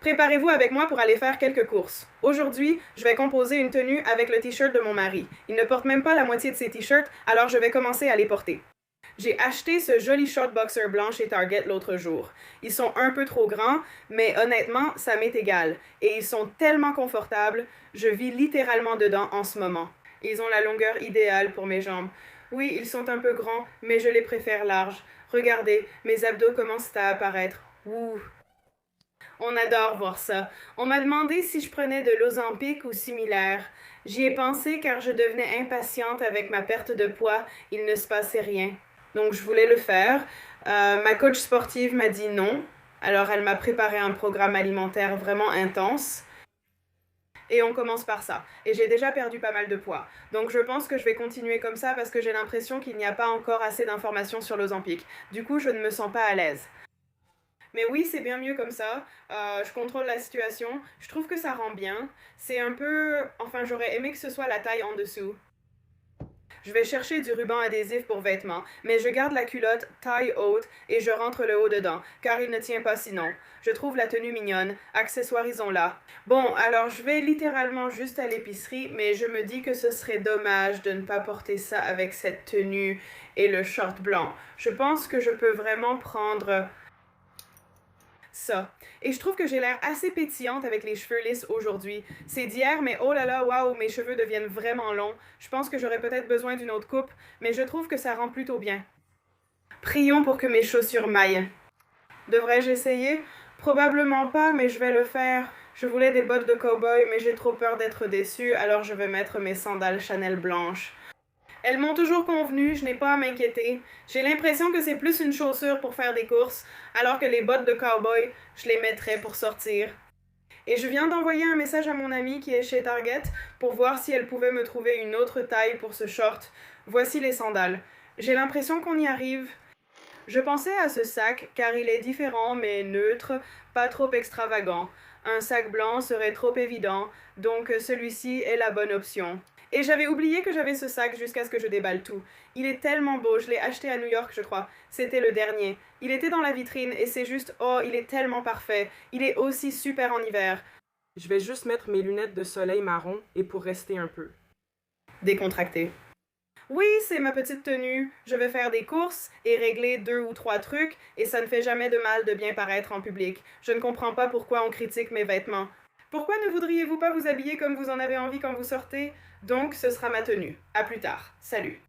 Préparez-vous avec moi pour aller faire quelques courses. Aujourd'hui, je vais composer une tenue avec le t-shirt de mon mari. Il ne porte même pas la moitié de ses t-shirts, alors je vais commencer à les porter. J'ai acheté ce joli short boxer blanc chez Target l'autre jour. Ils sont un peu trop grands, mais honnêtement, ça m'est égal. Et ils sont tellement confortables, je vis littéralement dedans en ce moment. Ils ont la longueur idéale pour mes jambes. Oui, ils sont un peu grands, mais je les préfère larges. Regardez, mes abdos commencent à apparaître. Ouh! On adore voir ça. On m'a demandé si je prenais de l'Ozempic ou similaire. J'y ai pensé car je devenais impatiente avec ma perte de poids. Il ne se passait rien. Donc je voulais le faire. Ma coach sportive m'a dit non. Alors elle m'a préparé un programme alimentaire vraiment intense. Et on commence par ça. Et j'ai déjà perdu pas mal de poids. Donc je pense que je vais continuer comme ça parce que j'ai l'impression qu'il n'y a pas encore assez d'informations sur l'Ozempic. Du coup, je ne me sens pas à l'aise. Mais oui, c'est bien mieux comme ça. Je contrôle la situation. Je trouve que ça rend bien. C'est un peu... Enfin, j'aurais aimé que ce soit la taille en dessous. Je vais chercher du ruban adhésif pour vêtements, mais je garde la culotte taille haute et je rentre le haut dedans, car il ne tient pas sinon. Je trouve la tenue mignonne, accessoirisons-la. Bon, alors je vais littéralement juste à l'épicerie, mais je me dis que ce serait dommage de ne pas porter ça avec cette tenue et le short blanc. Je pense que je peux vraiment prendre ça. Et je trouve que j'ai l'air assez pétillante avec les cheveux lisses aujourd'hui. C'est d'hier, mais oh là là, waouh, mes cheveux deviennent vraiment longs. Je pense que j'aurais peut-être besoin d'une autre coupe, mais je trouve que ça rend plutôt bien. Prions pour que mes chaussures maillent. Devrais-je essayer? Probablement pas, mais je vais le faire. Je voulais des bottes de cow-boy, mais j'ai trop peur d'être déçue, alors je vais mettre mes sandales Chanel blanches. Elles m'ont toujours convenu, je n'ai pas à m'inquiéter. J'ai l'impression que c'est plus une chaussure pour faire des courses, alors que les bottes de cowboy, je les mettrais pour sortir. Et je viens d'envoyer un message à mon amie qui est chez Target pour voir si elle pouvait me trouver une autre taille pour ce short. Voici les sandales. J'ai l'impression qu'on y arrive. Je pensais à ce sac car il est différent mais neutre, pas trop extravagant. Un sac blanc serait trop évident, donc celui-ci est la bonne option. Et j'avais oublié que j'avais ce sac jusqu'à ce que je déballe tout. Il est tellement beau, je l'ai acheté à New York, je crois. C'était le dernier. Il était dans la vitrine et c'est juste, oh, il est tellement parfait. Il est aussi super en hiver. Je vais juste mettre mes lunettes de soleil marron et pour rester un peu décontracté. Oui, c'est ma petite tenue. Je vais faire des courses et régler 2 ou 3 trucs et ça ne fait jamais de mal de bien paraître en public. Je ne comprends pas pourquoi on critique mes vêtements. Pourquoi ne voudriez-vous pas vous habiller comme vous en avez envie quand vous sortez? Donc, ce sera ma tenue. À plus tard. Salut.